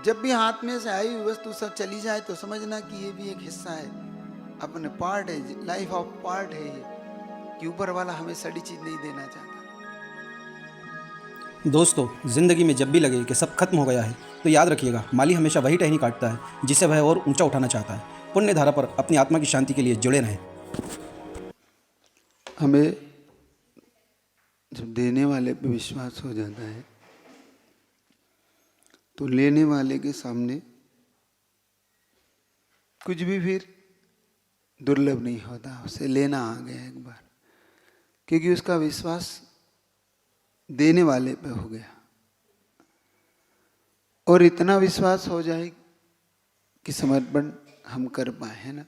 जब भी हाथ में से आई हुई वस्तु सब चली जाए तो समझना कि ये भी एक हिस्सा है, अपने पार्ट है, लाइफ ऑफ पार्ट है ये, कि ऊपर वाला हमें सड़ी चीज नहीं देना चाहता। दोस्तों, ज़िंदगी में जब भी लगे कि सब खत्म हो गया है तो याद रखिएगा, माली हमेशा वही टहनी काटता है जिसे वह और ऊंचा उठाना चाहता है। पुण्य धारा पर अपनी आत्मा की शांति के लिए जुड़े रहें। हमें जब देने वाले पे विश्वास हो जाता है तो लेने वाले के सामने कुछ भी फिर दुर्लभ नहीं होता। उसे लेना आ गया एक बार, क्योंकि उसका विश्वास देने वाले पे हो गया। और इतना विश्वास हो जाए कि समर्पण हम कर पाए, है ना।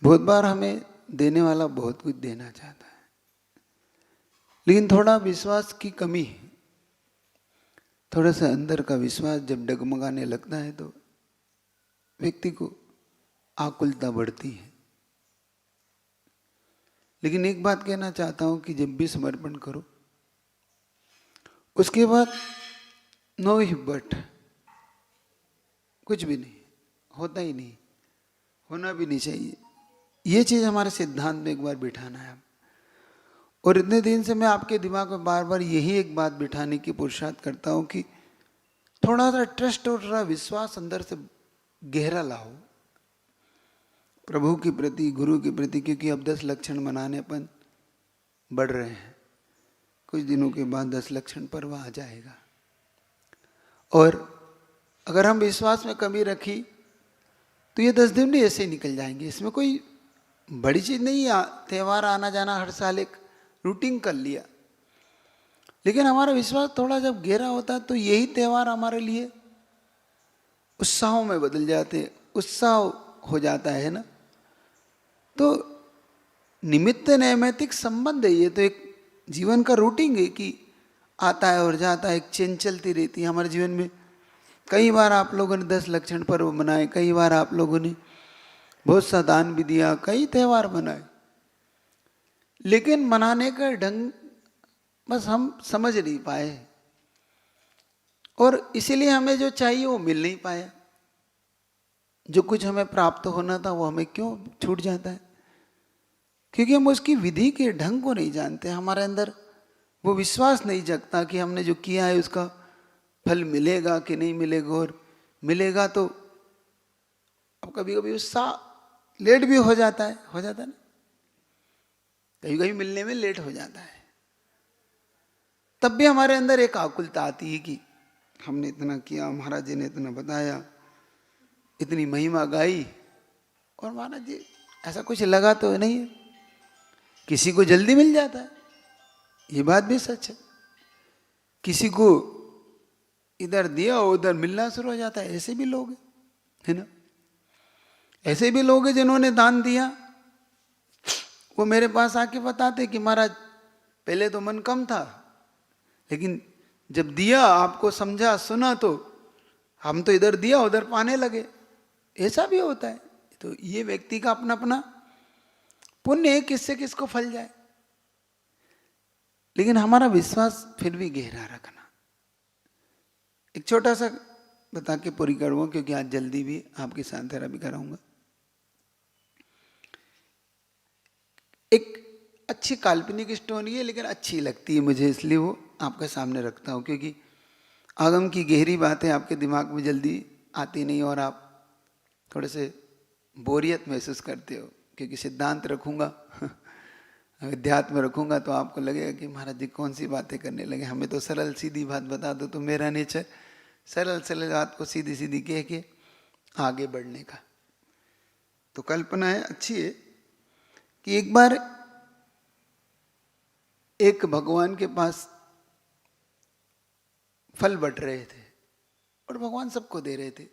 बहुत बार हमें देने वाला बहुत कुछ देना चाहता है, लेकिन थोड़ा विश्वास की कमी है। थोड़ा सा अंदर का विश्वास जब डगमगाने लगता है तो व्यक्ति को आकुलता बढ़ती है। लेकिन एक बात कहना चाहता हूं कि जब भी समर्पण करो उसके बाद नो ही बट, कुछ भी नहीं होता, ही नहीं होना भी नहीं चाहिए। ये चीज हमारे सिद्धांत में एक बार बिठाना है। और इतने दिन से मैं आपके दिमाग में बार बार यही एक बात बिठाने की पुरुषार्थ करता हूं कि थोड़ा सा ट्रस्ट और थोड़ा विश्वास अंदर से गहरा लाओ प्रभु के प्रति, गुरु के प्रति, क्योंकि अब 10 लक्षण मनाने अपन बढ़ रहे हैं। कुछ दिनों के बाद 10 लक्षण पर्व आ जाएगा। और अगर हम विश्वास में कमी रखी तो ये 10 दिन भी ऐसे ही निकल जाएंगे। इसमें कोई बड़ी चीज नहीं है। त्यौहार आना जाना हर साल एक रूटीन कर लिया, लेकिन हमारा विश्वास थोड़ा जब गहरा होता है तो यही त्यौहार हमारे लिए उत्साहों में बदल जाते, उत्साह हो जाता है ना। तो निमित्त नैमित्तिक संबंध है ये, तो एक जीवन का रूटीन है कि आता है और जाता है, एक चेन चलती रहती है हमारे जीवन में। कई बार आप लोगों ने 10 लक्षण पर्व मनाए, कई बार आप लोगों ने बहुत सा दान भी दिया, कई त्यौहार मनाए, लेकिन मनाने का ढंग बस हम समझ नहीं पाए, और इसीलिए हमें जो चाहिए वो मिल नहीं पाया। जो कुछ हमें प्राप्त होना था वो हमें क्यों छूट जाता है? क्योंकि हम उसकी विधि के ढंग को नहीं जानते। हमारे अंदर वो विश्वास नहीं जगता कि हमने जो किया है उसका फल मिलेगा कि नहीं मिलेगा, और मिलेगा तो अब कभी कभी उत्साह लेट भी हो जाता है ना, कभी कभी मिलने में लेट हो जाता है। तब भी हमारे अंदर एक आकुलता आती है कि हमने इतना किया, महाराज जी ने इतना बताया, इतनी महिमा गाई, और महाराज जी ऐसा कुछ लगा तो नहीं है। किसी को जल्दी मिल जाता है, ये बात भी सच है। किसी को इधर दिया उधर मिलना शुरू हो जाता है। ऐसे भी लोग हैं, है ना। ऐसे भी लोग हैं जिन्होंने दान दिया, वो मेरे पास आके बताते कि महाराज पहले तो मन कम था, लेकिन जब दिया, आपको समझा, सुना, तो हम तो इधर दिया उधर पाने लगे। ऐसा भी होता है। तो ये व्यक्ति का अपना अपना पुण्य है, किससे किसको फल जाए। लेकिन हमारा विश्वास फिर भी गहरा रखना। एक छोटा सा बता के पूरी करूंगा, क्योंकि आज जल्दी भी आपके साथ थेरेपी कराऊंगा। एक अच्छी काल्पनिक स्टोरी है, लेकिन अच्छी लगती है मुझे, इसलिए वो आपके सामने रखता हूँ। क्योंकि आगम की गहरी बातें आपके दिमाग में जल्दी आती नहीं, और आप थोड़े से बोरियत महसूस करते हो। क्योंकि सिद्धांत रखूंगा अध्यात्म रखूंगा तो आपको लगेगा कि महाराज जी कौन सी बातें करने लगे, हमें तो सरल सीधी बात बता दो। तो मेरा नेचर सरल सरल बात को सीधी सीधी कह के आगे बढ़ने का। तो कल्पना है, अच्छी है, कि एक बार एक भगवान के पास फल बट रहे थे, और भगवान सबको दे रहे थे।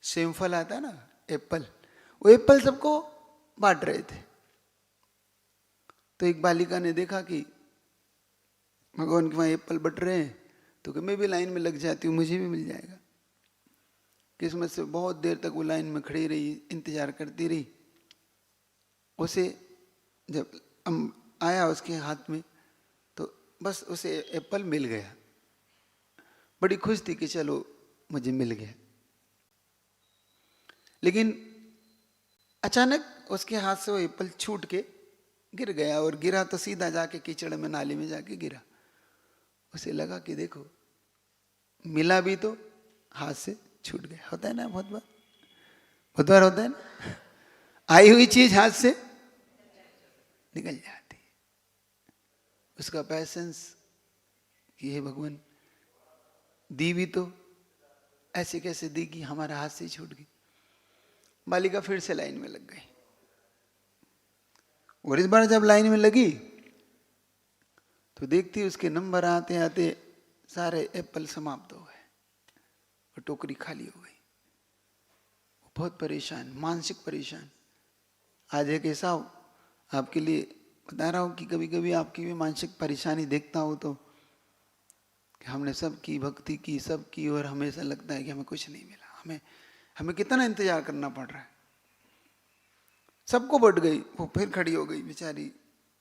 सेम फल आता है ना, एप्पल, वो एप्पल सबको बांट रहे थे। तो एक बालिका ने देखा कि भगवान के वहां एप्पल बट रहे हैं, तो कि मैं भी लाइन में लग जाती हूँ, मुझे भी मिल जाएगा। किस्मत से बहुत देर तक वो लाइन में खड़ी रही, इंतजार करती रही। उसे जब आया उसके हाथ में, तो बस उसे एप्पल मिल गया। बड़ी खुश थी कि चलो मुझे मिल गया। लेकिन अचानक उसके हाथ से वो एप्पल छूट के गिर गया, और गिरा तो सीधा जाके कीचड़ में, नाली में जाके गिरा। उसे लगा कि देखो, मिला भी तो हाथ से छूट गया। होता है ना, बहुत बार होता है ना, आई हुई चीज हाथ से निकल जाती है। उसका पैसेंस कि हे भगवान, दी भी तो ऐसे कैसे दी कि हमारा हाथ से ही छूट गई। बालिका फिर से लाइन में लग गई, और इस बार जब लाइन में लगी तो देखती उसके नंबर आते आते सारे एप्पल समाप्त हो गए और टोकरी खाली हो गई। बहुत परेशान, मानसिक परेशान। आज एक ऐसा आपके लिए बता रहा हूँ कि कभी कभी आपकी भी मानसिक परेशानी देखता हूँ तो कि हमने सब की भक्ति की, सब की, और हमेशा लगता है कि हमें कुछ नहीं मिला। हमें कितना इंतजार करना पड़ रहा है। सबको बढ़ गई, वो फिर खड़ी हो गई बेचारी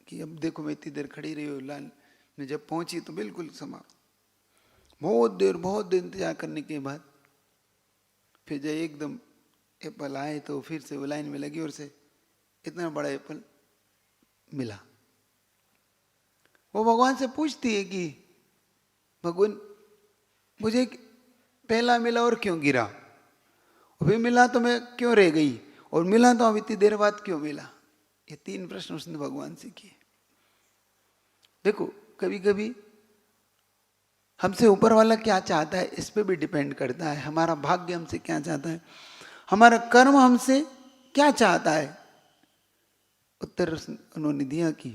कि अब देखो मैं इतनी देर खड़ी रही हूँ, लाइन में जब पहुंची तो बिल्कुल समाप्त। बहुत देर इंतजार करने के बाद फिर जब एकदम एप्पल आए तो फिर से वो लाइन में लगी, और से इतना बड़ा एप्पल मिला। वो भगवान से पूछती है कि भगवान, मुझे पहला मिला और क्यों गिरा, और फिर मिला तो मैं क्यों रह गई, और मिला तो अब इतनी देर बाद क्यों मिला। ये 3 प्रश्न उसने भगवान से किए। देखो, कभी कभी हमसे ऊपर वाला क्या चाहता है इस पे भी डिपेंड करता है। हमारा भाग्य हमसे क्या चाहता है, हमारा कर्म हमसे क्या चाहता है। उत्तर उन्होंने दिया कि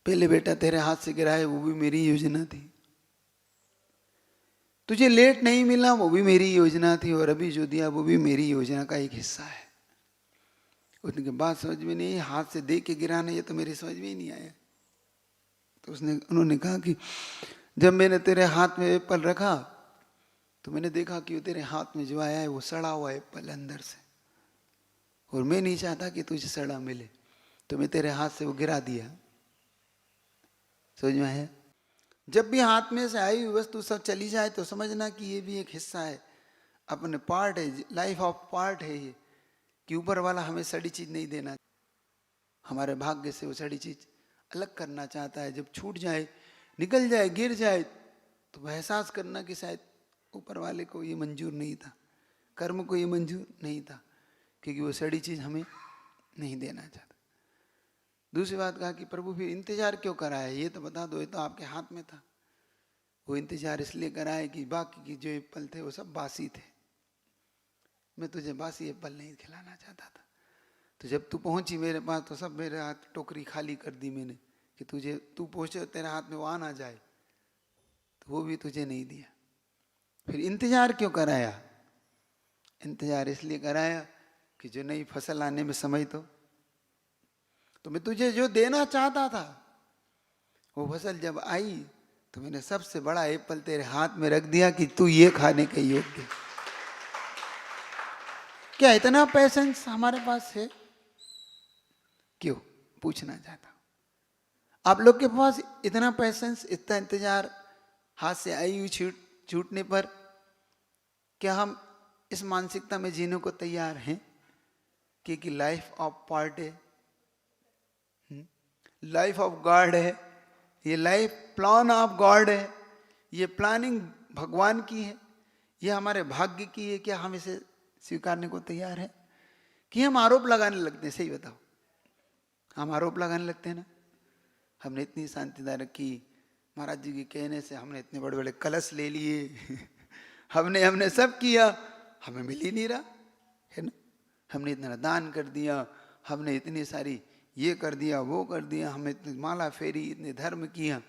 पहले बेटा तेरे हाथ से गिरा है, वो भी मेरी योजना थी। तुझे लेट नहीं मिला, वो भी मेरी योजना थी, और अभी जो दिया वो भी मेरी योजना का एक हिस्सा है। उनके बात समझ में नहीं, हाथ से दे के गिराना ये तो मेरी समझ में ही नहीं आया। तो उन्होंने कहा कि जब मैंने तेरे हाथ में एप्पल रखा तो मैंने देखा कि वो तेरे हाथ में जो आया है वो सड़ा हुआ एप्पल अंदर से, और मैं नहीं चाहता कि तुझे सड़ा मिले, तो मैं तेरे हाथ से वो गिरा दिया। समझ में आया? जब भी हाथ में से आई हुई वस्तु सब चली जाए तो समझना कि ये भी एक हिस्सा है, अपने पार्ट है, लाइफ ऑफ पार्ट है ये, कि ऊपर वाला हमें सड़ी चीज नहीं देना, हमारे भाग्य से वो सड़ी चीज अलग करना चाहता है। जब छूट जाए, निकल जाए, गिर जाए, तो एहसास करना कि शायद ऊपर वाले को ये मंजूर नहीं था, कर्म को ये मंजूर नहीं था, क्योंकि वो सड़ी चीज हमें नहीं देना चाहता। दूसरी बात कहा कि प्रभु फिर इंतजार क्यों कराया, ये तो बता दो, ये तो आपके हाथ में था। वो इंतजार इसलिए कराया कि बाकी के जो एप्पल थे वो सब बासी थे, मैं तुझे बासी एप्पल नहीं खिलाना चाहता था। तो जब तू पहुंची मेरे पास तो सब मेरे हाथ टोकरी खाली कर दी मैंने, कि तू पहुंचे तेरे हाथ में वो आ ना जाए, तो वो भी तुझे नहीं दिया। फिर इंतजार क्यों कराया? इंतजार इसलिए कराया कि जो नई फसल आने में समय तो मैं तुझे जो देना चाहता था वो फसल जब आई तो मैंने सबसे बड़ा एप्पल तेरे हाथ में रख दिया कि तू ये खाने के योग्य। क्या इतना पैसेंस हमारे पास है? क्यों, पूछना चाहता हूं। आप लोग के पास इतना पैसेंस, इतना इंतजार हाथ से आई हुई छूटने पर, क्या हम इस मानसिकता में जीने को तैयार हैं कि लाइफ ऑफ पार्ट है, लाइफ ऑफ गॉड है, ये लाइफ प्लान ऑफ गॉड है, ये प्लानिंग भगवान की है, ये हमारे भाग्य की है। क्या हम इसे स्वीकारने को तैयार है कि हम आरोप लगाने लगते हैं? सही बताओ, हम आरोप लगाने लगते हैं ना। हमने इतनी शांतिदा रखी, महाराज जी के कहने से हमने इतने बड़े बड़े कलश ले लिए हमने सब किया, हमें मिल ही नहीं रहा है ना। हमने इतना दान कर दिया, हमने इतनी सारी ये कर दिया, वो कर दिया, हमने इतनी माला फेरी, इतने धर्म किया,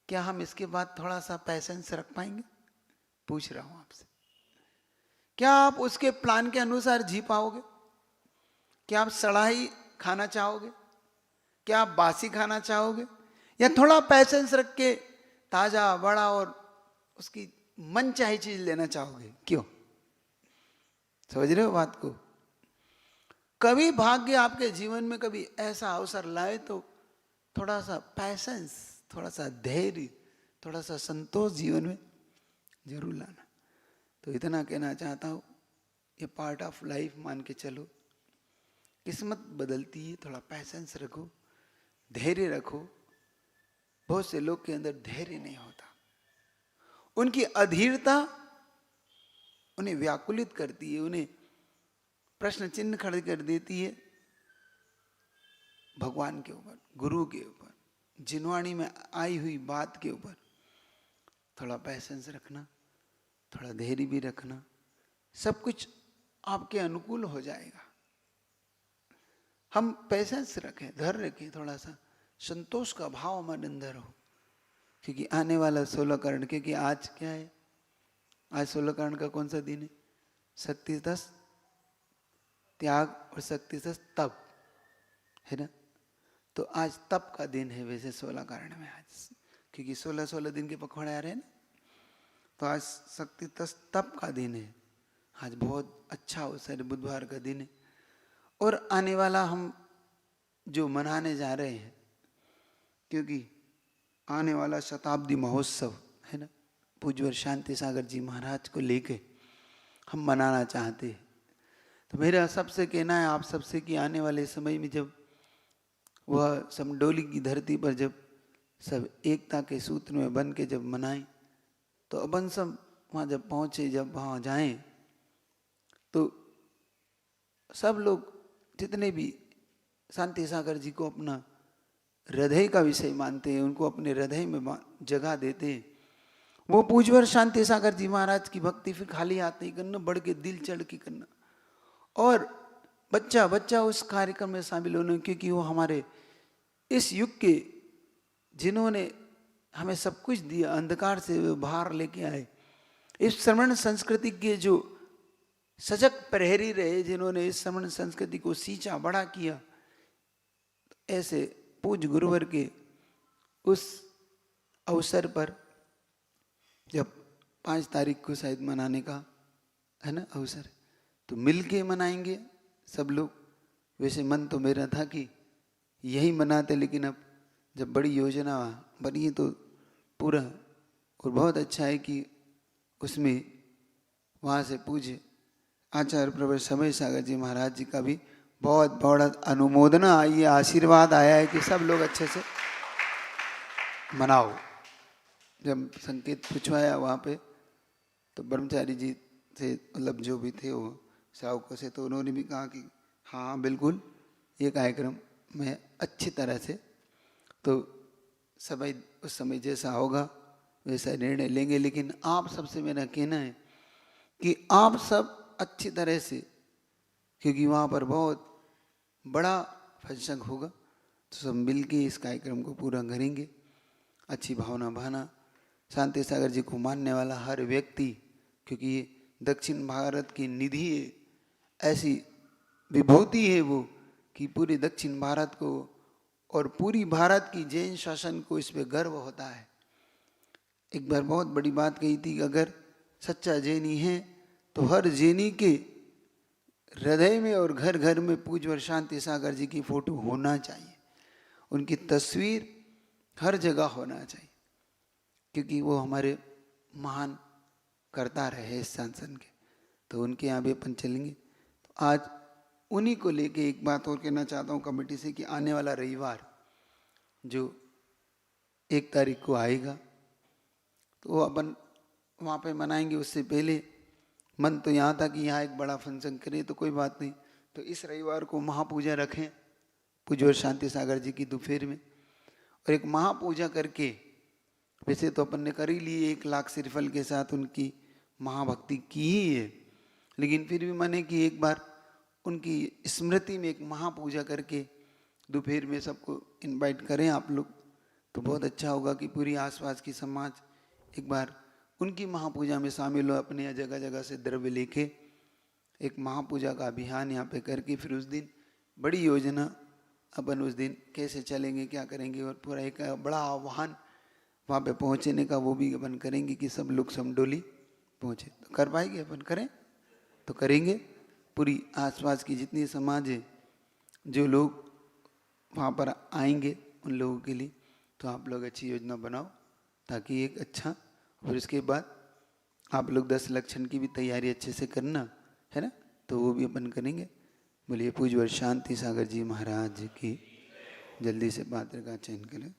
क्या हम इसके बाद थोड़ा सा पैसेंस रख पाएंगे? पूछ रहा हूं आपसे। क्या आप उसके प्लान के अनुसार जी पाओगे? क्या आप सड़ा ही खाना चाहोगे? क्या आप बासी खाना चाहोगे, या थोड़ा पैसेंस रख के ताजा बड़ा और उसकी मन चाही चीज लेना चाहोगे? क्यों? समझ रहे हो बात को? कभी भाग्य आपके जीवन में कभी ऐसा अवसर लाए तो थोड़ा सा पैसेंस, थोड़ा सा धैर्य, थोड़ा सा संतोष जीवन में जरूर लाना। तो इतना कहना चाहता हूँ, ये पार्ट ऑफ लाइफ मान के चलो। किस्मत बदलती है, थोड़ा पैसेंस रखो, धैर्य रखो। बहुत से लोग के अंदर धैर्य नहीं होता, उनकी अधीरता उन्हें व्याकुलित करती है, उन्हें प्रश्न चिन्ह खड़े कर देती है भगवान के ऊपर, गुरु के ऊपर, जिनवाणी में आई हुई बात के ऊपर। थोड़ा पैसेंस रखना, थोड़ा धैर्य भी रखना, सब कुछ आपके अनुकूल हो जाएगा। हम पैसेंस रखें, धैर्य रखें, थोड़ा सा संतोष का भाव हमारे अंदर हो, क्योंकि आने वाला 16 करण, क्योंकि आज क्या है, आज 16 करण का कौन सा दिन है? शक्ति 10 त्याग और शक्ति 10 तप, है ना। तो आज तप का दिन है वैसे 16 करण में आज, क्योंकि 16 दिन के पखवाड़े आ रहे हैं ना। तो आज शक्ति 10 तप का दिन है। आज बहुत अच्छा अवसर है, बुधवार का दिन है। और आने वाला हम जो मनाने जा रहे हैं, क्योंकि आने वाला शताब्दी महोत्सव है ना, पूज्यवर शांति सागर जी महाराज को लेके हम मनाना चाहते हैं। तो मेरा सबसे कहना है आप सबसे कि आने वाले समय में जब वह समडोली की धरती पर जब सब एकता के सूत्र में बन के जब मनाएं, तो अपन सब वहाँ जब पहुँचे, जब वहाँ जाएं, तो सब लोग जितने भी शांति सागर जी को अपना हृदय का विषय मानते हैं, उनको अपने हृदय में जगह देते हैं, वो पूज्यवर शांति सागर जी महाराज की भक्ति फिर खाली हाथ नहीं करना, बढ़ के दिल चढ़ के करना। और बच्चा बच्चा उस कार्यक्रम में शामिल होने, क्योंकि वो हमारे इस युग के जिन्होंने हमें सब कुछ दिया, अंधकार से बाहर लेके आए, इस श्रमण संस्कृति के जो सजग प्रहरी रहे, जिन्होंने इस श्रमण संस्कृति को सींचा बड़ा किया, ऐसे पूज्य गुरुवर के उस अवसर पर जब 5 तारीख को शायद मनाने का है ना अवसर, तो मिलके मनाएंगे सब लोग। वैसे मन तो मेरा था कि यही मनाते, लेकिन अब जब बड़ी योजना बनी है तो पूरा, और बहुत अच्छा है कि उसमें वहाँ से पूज्य आचार्य प्रवर समय सागर जी महाराज जी का भी बहुत बड़ा अनुमोदना आई है, आशीर्वाद आया है कि सब लोग अच्छे से मनाओ। जब संकेत पूछवाया वहाँ पे, तो ब्रह्मचारी जी से, मतलब जो भी थे वो श्रावकों से, तो उन्होंने भी कहा कि हाँ बिल्कुल ये कार्यक्रम में अच्छी तरह से, तो सभी उस समय जैसा होगा वैसा निर्णय लेंगे। लेकिन आप सबसे मेरा कहना है कि आप सब अच्छी तरह से, क्योंकि वहाँ पर बहुत बड़ा फंक्शन होगा, तो सब मिल के इस कार्यक्रम को पूरा करेंगे। अच्छी भावना भाना, शांति सागर जी को मानने वाला हर व्यक्ति, क्योंकि ये दक्षिण भारत की निधि है, ऐसी विभूति है वो कि पूरे दक्षिण भारत को और पूरी भारत की जैन शासन को इस पे गर्व होता है। एक बार बहुत बड़ी बात कही थी, अगर सच्चा जैनी है तो हर जैनी के हृदय में और घर घर में पूज्यवर शांति सागर जी की फोटो होना चाहिए, उनकी तस्वीर हर जगह होना चाहिए, क्योंकि वो हमारे महान करता रहे इस शासन के। तो उनके यहाँ भी अपन चलेंगे। तो आज उन्हीं को लेके एक बात और कहना चाहता हूँ कमेटी से कि आने वाला रविवार जो 1 तारीख को आएगा, तो वो अपन वहाँ पे मनाएंगे। उससे पहले मन तो यहाँ था कि यहाँ एक बड़ा फंक्शन करें, तो कोई बात नहीं, तो इस रविवार को महापूजा रखें पूज्यवर शांति सागर जी की दोपहर में, और एक महापूजा करके, वैसे तो अपन ने कर ही ली 1 लाख श्रीफल के साथ उनकी महाभक्ति की ही है, लेकिन फिर भी मन है कि एक बार उनकी स्मृति में एक महापूजा करके दोपहर में सबको इनवाइट करें आप लोग, तो बहुत अच्छा होगा कि पूरी आसपास की समाज एक बार उनकी महापूजा में शामिल हो, अपने जगह जगह से द्रव्य लेके एक महापूजा का अभियान यहाँ पे करके, फिर उस दिन बड़ी योजना अपन उस दिन कैसे चलेंगे, क्या करेंगे, और पूरा एक बड़ा आह्वान वहाँ पे पहुँचने का वो भी अपन करेंगे कि सब लोग समडोली पहुँचे। तो कर पाएंगे अपन, करें तो करेंगे। पूरी आसपास की जितनी समाज है, जो लोग वहाँ पर आएंगे उन लोगों के लिए, तो आप लोग अच्छी योजना बनाओ ताकि एक अच्छा, और इसके बाद आप लोग 10 लक्षण की भी तैयारी अच्छे से करना, है ना, तो वो भी अपन करेंगे। बोलिए पूज्य शांति सागर जी महाराज की। जल्दी से पात्र का चयन करें।